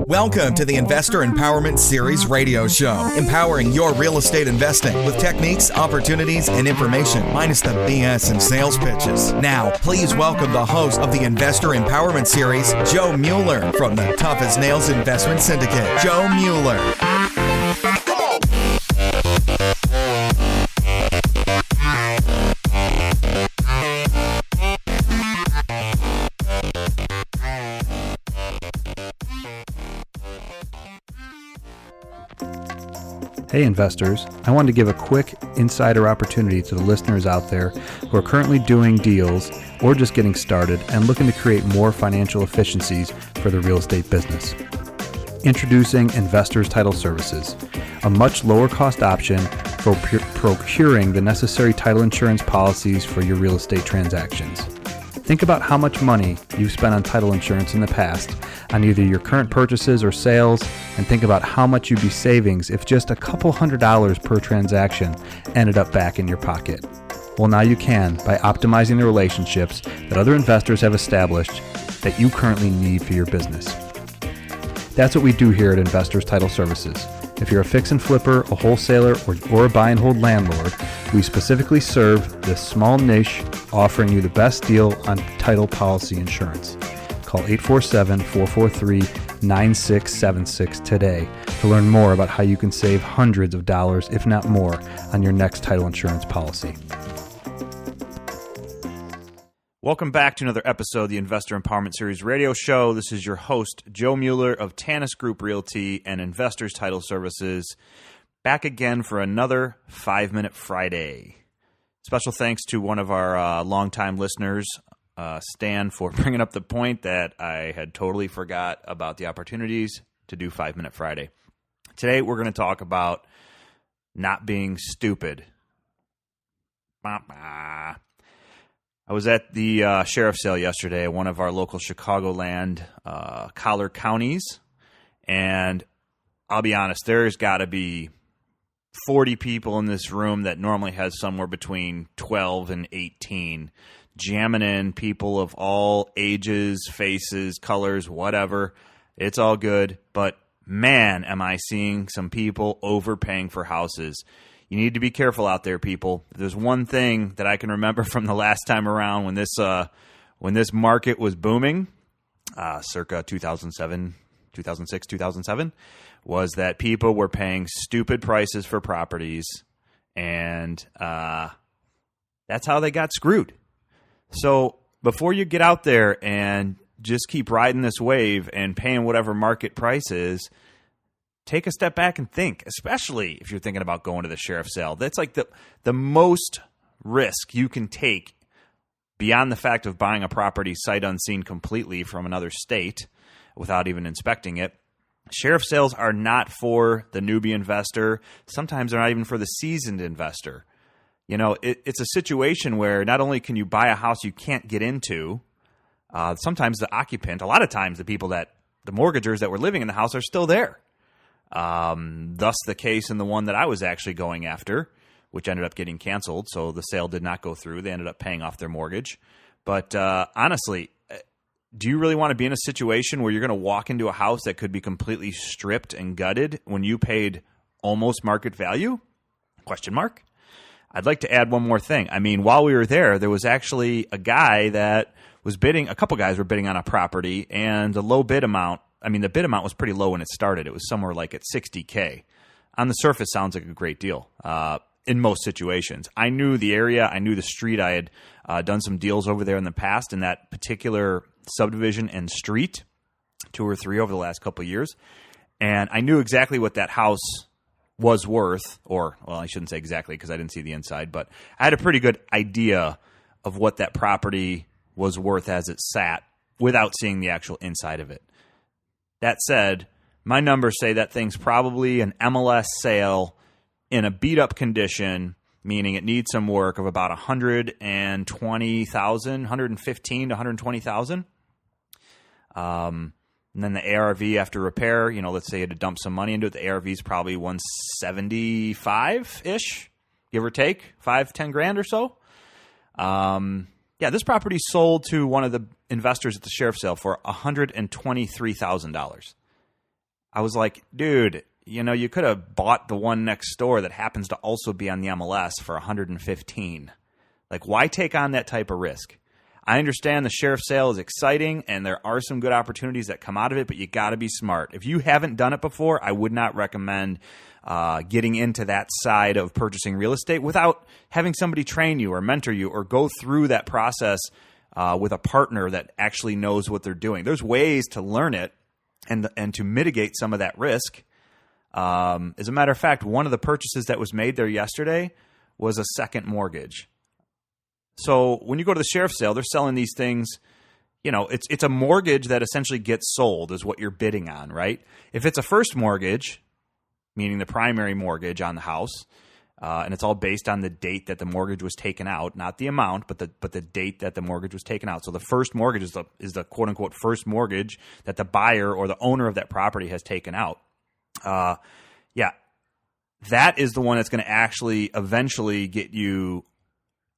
Welcome to the Investor Empowerment Series radio show, empowering your real estate investing with techniques, opportunities, and information, minus the BS and sales pitches. Now, please welcome the host of the Investor Empowerment Series, Joe Mueller, from the Tough as Nails Investment Syndicate. Joe Mueller. Hey investors, I wanted to give a quick insider opportunity to the listeners out there who are currently doing deals or just getting started and looking to create more financial efficiencies for their real estate business. Introducing Investors Title Services, a much lower cost option for procuring the necessary title insurance policies for your real estate transactions. Think about how much money you've spent on title insurance in the past on either your current purchases or sales, and think about how much you'd be savings if just a couple $100s per transaction ended up back in your pocket. Well, now you can by optimizing the relationships that other investors have established that you currently need for your business. That's what we do here at Investors Title Services. If you're a fix and flipper, a wholesaler, or a buy and hold landlord, we specifically serve this small niche, offering you the best deal on title policy insurance. Call 847-443-9676 today to learn more about how you can save hundreds of dollars, if not more, on your next title insurance policy. Welcome back to another episode of the Investor Empowerment Series radio show. This is your host, Joe Mueller of Tanis Group Realty and Investors Title Services, back again for another 5-Minute Friday. Special thanks to one of our longtime listeners, Stan, for bringing up the point that I had totally forgot about the opportunities to do 5-Minute Friday. Today, we're going to talk about not being stupid. I was at the sheriff's sale yesterday at one of our local Chicagoland collar counties, and I'll be honest, there's got to be 40 people in this room that normally has somewhere between 12 and 18, jamming in, people of all ages, faces, colors, whatever. It's all good, but man, am I seeing some people overpaying for houses. You need to be careful out there, people. There's one thing that I can remember from the last time around when this market was booming, circa 2006, 2007, was that people were paying stupid prices for properties, and that's how they got screwed. So before you get out there and just keep riding this wave and paying whatever market price is, take a step back and think, especially if you're thinking about going to the sheriff's sale. That's like the most risk you can take beyond the fact of buying a property sight unseen completely from another state without even inspecting it. Sheriff sales are not for the newbie investor. Sometimes they're not even for the seasoned investor. You know, it's a situation where not only can you buy a house you can't get into, sometimes the occupant, a lot of times the mortgagers that were living in the house are still there. Thus the case in the one that I was actually going after, which ended up getting canceled. So the sale did not go through. They ended up paying off their mortgage. But honestly, do you really want to be in a situation where you're going to walk into a house that could be completely stripped and gutted when you paid almost market value? ? I'd like to add one more thing. I mean, while we were there was actually a guy that was bidding, a couple guys were bidding on a property, and the bid amount was pretty low when it started. It was somewhere like at $60K. On the surface, sounds like a great deal in most situations. I knew the area. I knew the street. I had done some deals over there in the past in that particular subdivision and street, 2 or 3 over the last couple of years. And I knew exactly what that house was worth, or, well, I shouldn't say exactly because I didn't see the inside, but I had a pretty good idea of what that property was worth as it sat without seeing the actual inside of it. That said, my numbers say that thing's probably an MLS sale in a beat-up condition, meaning it needs some work, of about $120,000, $115,000 to $120,000. And then the ARV after repair, let's say you had to dump some money into it. The ARV is probably 175-ish, give or take, $5-10 grand or so. Yeah, this property sold to one of the investors at the sheriff's sale for $123,000. I was like, dude, you could have bought the one next door that happens to also be on the MLS for $115,000. Like, why take on that type of risk? I understand the sheriff's sale is exciting and there are some good opportunities that come out of it, but you got to be smart. If you haven't done it before, I would not recommend getting into that side of purchasing real estate without having somebody train you or mentor you or go through that process with a partner that actually knows what they're doing. There's ways to learn it and to mitigate some of that risk. As a matter of fact, one of the purchases that was made there yesterday was a second mortgage. So when you go to the sheriff's sale, they're selling these things, it's a mortgage that essentially gets sold is what you're bidding on, right? If it's a first mortgage, meaning the primary mortgage on the house, and it's all based on the date that the mortgage was taken out, not the amount, but the date that the mortgage was taken out. So the first mortgage is the quote unquote first mortgage that the buyer or the owner of that property has taken out. That is the one that's going to actually eventually get you,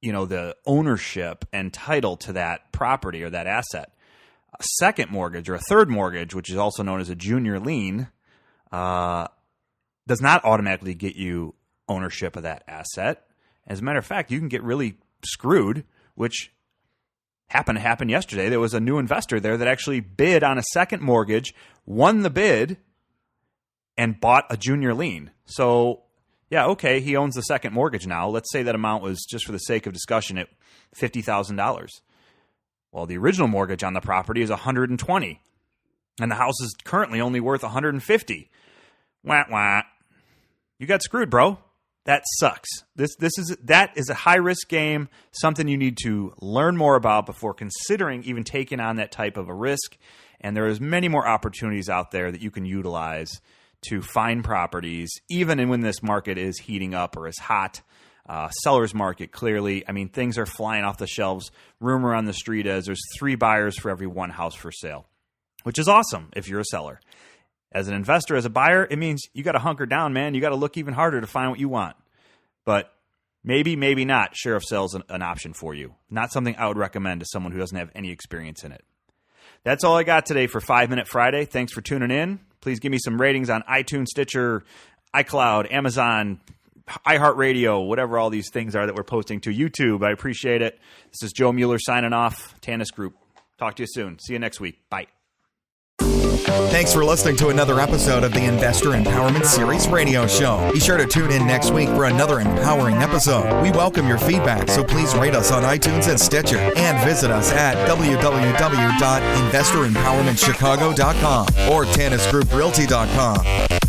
the ownership and title to that property or that asset. A second mortgage or a third mortgage, which is also known as a junior lien, does not automatically get you ownership of that asset. As a matter of fact, you can get really screwed, which happened to happen yesterday. There was a new investor there that actually bid on a second mortgage, won the bid, and bought a junior lien. So, yeah, okay, he owns the second mortgage now. Let's say that amount was, just for the sake of discussion, at $50,000. Well, the original mortgage on the property is $120,000, and the house is currently only worth $150,000. Wah, wah. You got screwed, bro. That sucks. That is a high-risk game, something you need to learn more about before considering even taking on that type of a risk. And there is many more opportunities out there that you can utilize to find properties, even when this market is heating up or is hot. Seller's market, clearly. I mean, things are flying off the shelves. Rumor on the street is there's 3 buyers for every 1 house for sale, which is awesome if you're a seller. As an investor, as a buyer, it means you got to hunker down, man. You got to look even harder to find what you want. But maybe not, sheriff's sale is an option for you. Not something I would recommend to someone who doesn't have any experience in it. That's all I got today for 5 Minute Friday. Thanks for tuning in. Please give me some ratings on iTunes, Stitcher, iCloud, Amazon, iHeartRadio, whatever all these things are that we're posting to YouTube. I appreciate it. This is Joe Mueller signing off, Tanis Group. Talk to you soon. See you next week. Bye. Thanks for listening to another episode of the Investor Empowerment Series radio show. Be sure to tune in next week for another empowering episode. We welcome your feedback, so please rate us on iTunes and Stitcher, and visit us at www.investorempowermentchicago.com or TanisGroupRealty.com.